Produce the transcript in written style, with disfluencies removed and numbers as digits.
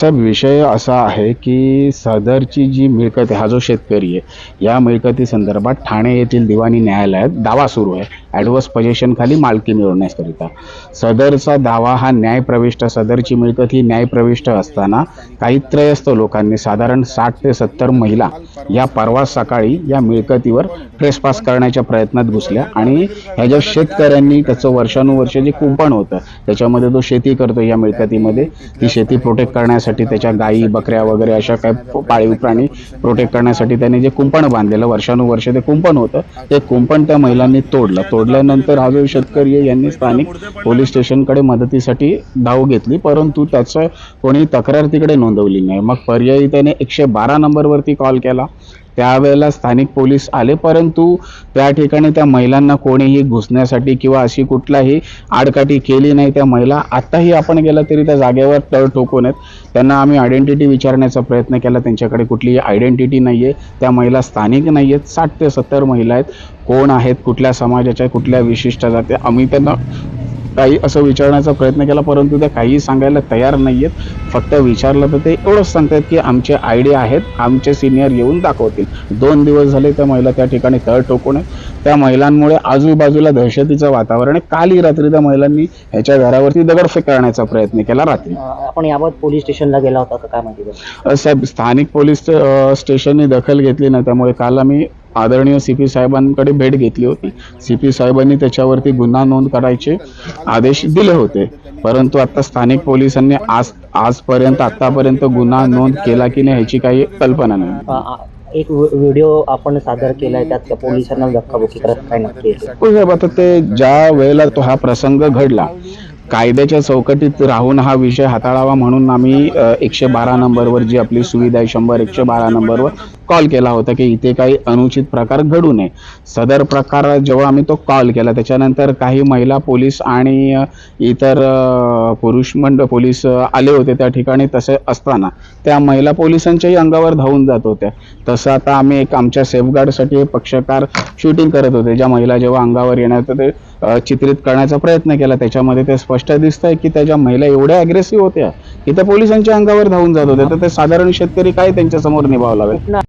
विषय असा आहे की सदरची जी मिळकत आहे, हा जो शेतकरी आहे, या मिळकती संदर्भात ठाणे येथील दिवाणी न्यायालयात दावा सुरू आहे ॲडव्हर्स पोजेशन खाली मालकी मिळवण्याकरिता. सदरचा दावा हा न्यायप्रविष्ट, सदरची मिळकत ही न्यायप्रविष्ट असताना काही त्रयस्थ लोकांनी साधारण 60 ते 70 महिला या परवा सकाळी या मिळकतीवर ट्रेसपास करण्याच्या प्रयत्नात घुसल्या आणि ह्या ज्या शेतकऱ्यांनी त्याचं वर्षानुवर्ष जे कुंपण होतं त्याच्यामध्ये तो शेती करतो, या मिळकतीमध्ये ती शेती प्रोटेक्ट करण्यासाठी त्याच्या गायी बकऱ्या वगैरे अशा काही पाळीव प्राणी प्रोटेक्ट करण्यासाठी त्याने जे कुंपण बांधलेलं वर्षानुवर्ष ते कुंपण होतं, ते कुंपण त्या महिलांनी तोडल्यानंतर हा जो शेतकरी आहे यांनी स्थानिक पोलीस स्टेशनकडे मदतीसाठी धाव घेतली, परंतु त्याचं कोणी तक्रार तिकडे नोंदवली नाही. मग पर्यायी त्याने 112 नंबरवरती कॉल केला. त्यावेळेला स्थानिक पोलीस आले, परंतु त्या ठिकाणी त्या महिलांना कोणीही घुसण्यासाठी किंवा अशी कुठलाही आडकाठी केली नाही. त्या महिला आत्ताही आपण गेला तरी त्या जागेवर तळ ठोकून आहेत. त्यांना आम्ही आयडेंटिटी विचारण्याचा प्रयत्न केला, त्यांच्याकडे कुठलीही आयडेंटिटी नाही आहे. त्या महिला स्थानिक नाही आहेत. 60 ते 70 महिला आहेत. कोण आहेत, कुठल्या समाजाच्या, कुठल्या विशिष्ट जाती, आम्ही त्यांना काही असं विचारण्याचा प्रयत्न केला, परंतु त्या काही सांगायला तयार नाही आहेत. फक्त विचारलं तर ते एवढंच सांगतात की आमचे आयडी आहेत, आमचे सिनियर येऊन दाखवतील. 2 दिवस झाले त्या महिला त्या ठिकाणी तळ ठोकून आहेत. त्या महिलांमुळे आजूबाजूला दहशतीचं वातावरण आहे. कालही रात्री त्या महिलांनी ह्याच्या घरावरती दगडफेक करण्याचा प्रयत्न केला रात्री. आपण याबाबत पोलीस स्टेशनला गेला होता का, काय माहिती? साहेब, स्थानिक पोलीस स्टेशनने दखल घेतली ना, त्यामुळे काल आम्ही आदरणीय CP साहेबांकडे भेट घेतली होती. CP साहेबांनी त्याच्यावरती गुन्हा नोंद करायचे आदेश दिले होते, परंतु आता स्थानिक पोलिसांनी आतापर्यंत गुन्हा नोंद केला की नाही ह्याची काही कल्पना नाही. एक व्हिडिओ आपण सादर केलाय, त्यात त्या पोलिसांना धक्काबुक्की करत काय नक्की? साहेब, आता ते ज्या वेळेला हा प्रसंग घडला, कायद्याच्या चौकटीत राहून हा विषय हाताळावा म्हणून आम्ही 112 नंबरवर जी आपली सुविधा आहे 100-112 नंबरवर कॉल केला होता की इथे काही अनुचित प्रकार घडू नये. सदर प्रकार जेव्हा आम्ही तो कॉल केला त्याच्यानंतर काही महिला पोलीस आणि इतर पुरुष पोलीस आले होते त्या ठिकाणी. तसे असताना त्या महिला पोलिसांच्याही अंगावर धावून जात होत्या. तसं आता आम्ही एक आमच्या सेफगार्डसाठी पक्षकार शूटिंग करत होते. ज्या महिला जेव्हा अंगावर येण्याचं ते चित्रित करण्याचा प्रयत्न केला, त्याच्यामध्ये ते स्पष्ट दिसतंय की त्या ज्या महिला एवढ्या अग्रेसिव्ह होत्या की त्या पोलिसांच्या अंगावर धावून जात होत्या. तर ते साधारण शेतकरी काय त्यांच्या समोर निभावं लागेल.